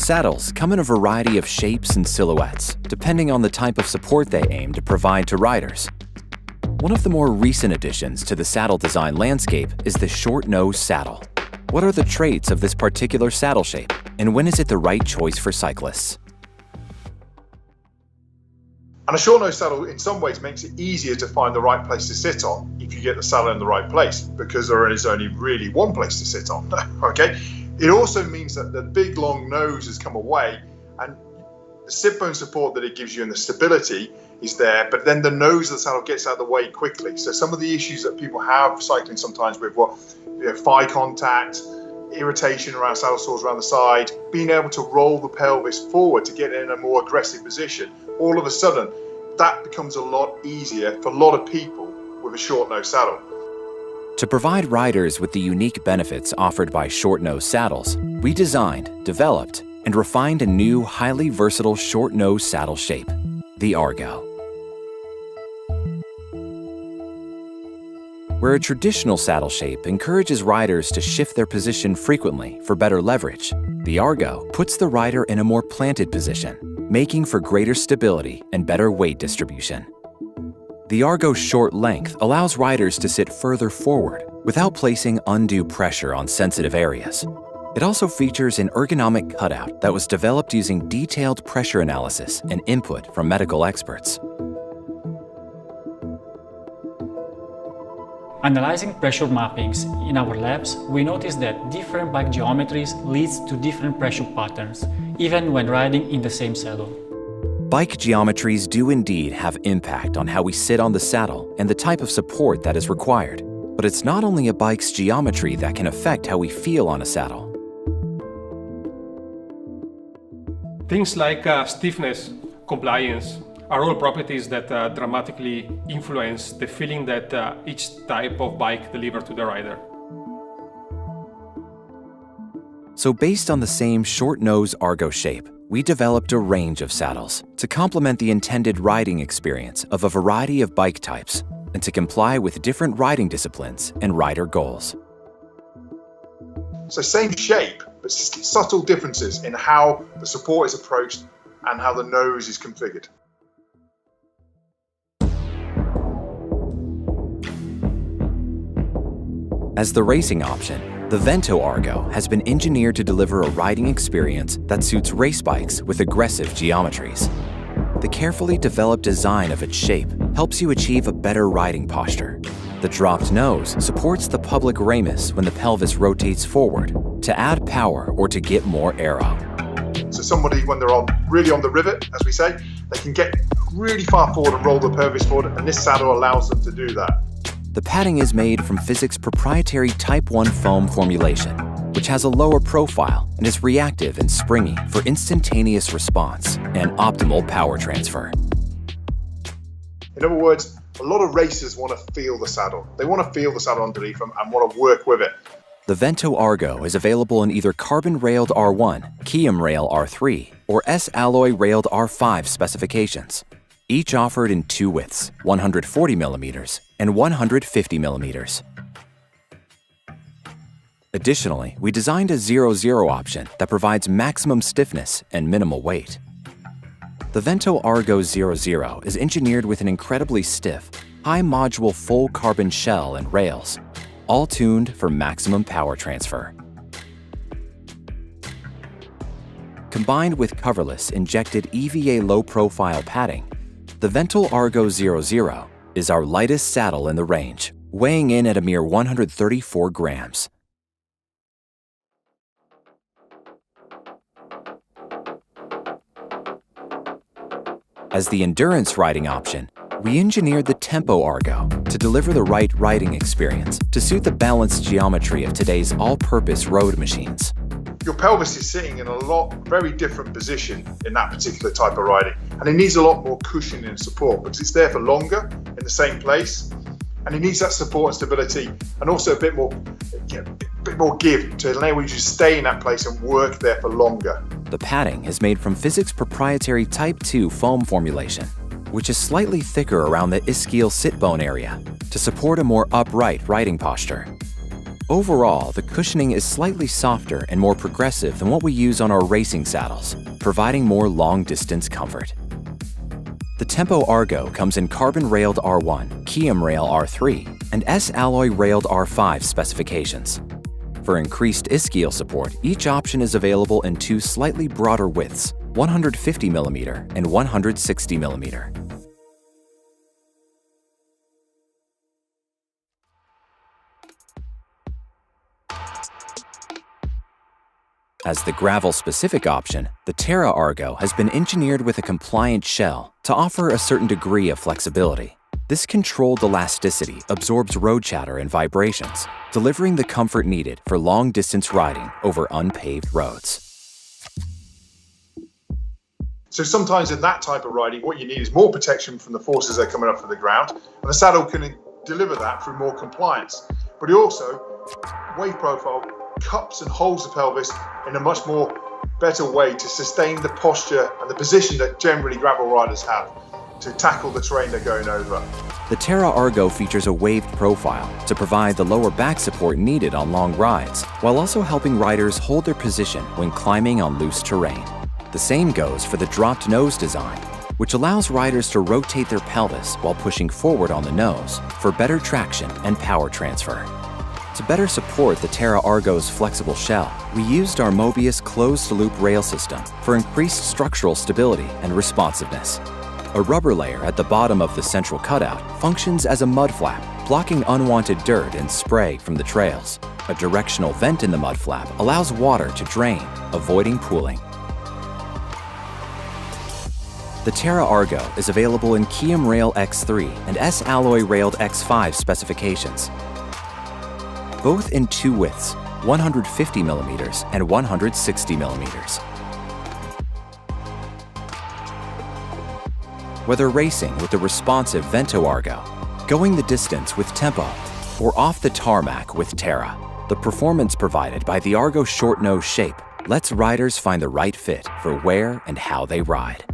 Saddles come in a variety of shapes and silhouettes, depending on the type of support they aim to provide to riders. One of the more recent additions to the saddle design landscape is the short-nose saddle. What are the traits of this particular saddle shape, and when is it the right choice for cyclists? And a short-nose saddle in some ways makes it easier to find the right place to sit on if you get the saddle in the right place, because there is only really one place to sit on. Okay. It also means that the big long nose has come away, and the sit bone support that it gives you and the stability is there, but then the nose of the saddle gets out of the way quickly. So some of the issues that people have cycling sometimes with thigh contact, irritation around saddle sores around the side, being able to roll the pelvis forward to get in a more aggressive position, all of a sudden that becomes a lot easier for a lot of people with a short nose saddle. To provide riders with the unique benefits offered by short-nose saddles, we designed, developed, and refined a new, highly versatile short-nose saddle shape, the Argo. Where a traditional saddle shape encourages riders to shift their position frequently for better leverage, the Argo puts the rider in a more planted position, making for greater stability and better weight distribution. The Argo's short length allows riders to sit further forward without placing undue pressure on sensitive areas. It also features an ergonomic cutout that was developed using detailed pressure analysis and input from medical experts. Analyzing pressure mappings in our labs, we noticed that different bike geometries leads to different pressure patterns, even when riding in the same saddle. Bike geometries do indeed have impact on how we sit on the saddle and the type of support that is required. But it's not only a bike's geometry that can affect how we feel on a saddle. Things like stiffness, compliance, are all properties that dramatically influence the feeling that each type of bike delivers to the rider. So based on the same short-nose Argo shape, we developed a range of saddles to complement the intended riding experience of a variety of bike types and to comply with different riding disciplines and rider goals. So same shape, but subtle differences in how the support is approached and how the nose is configured. As the racing option, the Vento Argo has been engineered to deliver a riding experience that suits race bikes with aggressive geometries. The carefully developed design of its shape helps you achieve a better riding posture. The dropped nose supports the public ramus when the pelvis rotates forward to add power or to get more aero. So somebody, when they're really on the rivet, as we say, they can get really far forward and roll the pelvis forward, and this saddle allows them to do that. The padding is made from Fizik's proprietary Type 1 foam formulation, which has a lower profile and is reactive and springy for instantaneous response and optimal power transfer. In other words, a lot of racers want to feel the saddle. They want to feel the saddle underneath them and want to work with it. The Vento Argo is available in either carbon-railed R1, Kiam Rail R3, or S-Alloy railed R5 specifications, each offered in two widths, 140mm and 150mm. Additionally, we designed a 0-0 option that provides maximum stiffness and minimal weight. The Vento Argo 0-0 is engineered with an incredibly stiff, high-module full carbon shell and rails, all tuned for maximum power transfer. Combined with coverless injected EVA low-profile padding, the Vento Argo 0-0 is our lightest saddle in the range, weighing in at a mere 134 grams. As the endurance riding option, we engineered the Tempo Argo to deliver the right riding experience to suit the balanced geometry of today's all-purpose road machines. Your pelvis is sitting in a very different position in that particular type of riding, and it needs a lot more cushioning and support because it's there for longer in the same place, and it needs that support and stability, and also a bit more give to enable you to stay in that place and work there for longer. The padding is made from Fizik's proprietary Type 2 foam formulation, which is slightly thicker around the ischial sit bone area to support a more upright riding posture. Overall, the cushioning is slightly softer and more progressive than what we use on our racing saddles, providing more long-distance comfort. The Tempo Argo comes in carbon-railed R1, Kiam Rail R3, and S-Alloy railed R5 specifications. For increased ischial support, each option is available in two slightly broader widths, 150mm and 160mm. As the gravel-specific option, the Terra Argo has been engineered with a compliant shell to offer a certain degree of flexibility. This controlled elasticity absorbs road chatter and vibrations, delivering the comfort needed for long-distance riding over unpaved roads. So sometimes in that type of riding, what you need is more protection from the forces that are coming up from the ground, and the saddle can deliver that through more compliance. But it also, wave profile, cups and holds the pelvis in a much more better way to sustain the posture and the position that generally gravel riders have to tackle the terrain they're going over. The Terra Argo features a waved profile to provide the lower back support needed on long rides, while also helping riders hold their position when climbing on loose terrain. The same goes for the dropped nose design, which allows riders to rotate their pelvis while pushing forward on the nose for better traction and power transfer. To better support the Terra Argo's flexible shell, we used our Mobius closed-loop rail system for increased structural stability and responsiveness. A rubber layer at the bottom of the central cutout functions as a mud flap, blocking unwanted dirt and spray from the trails. A directional vent in the mud flap allows water to drain, avoiding pooling. The Terra Argo is available in Kiam Rail X3 and S-Alloy Railed X5 specifications, both in two widths, 150mm and 160mm. Whether racing with the responsive Vento Argo, going the distance with Tempo, or off the tarmac with Terra, the performance provided by the Argo's short nose shape lets riders find the right fit for where and how they ride.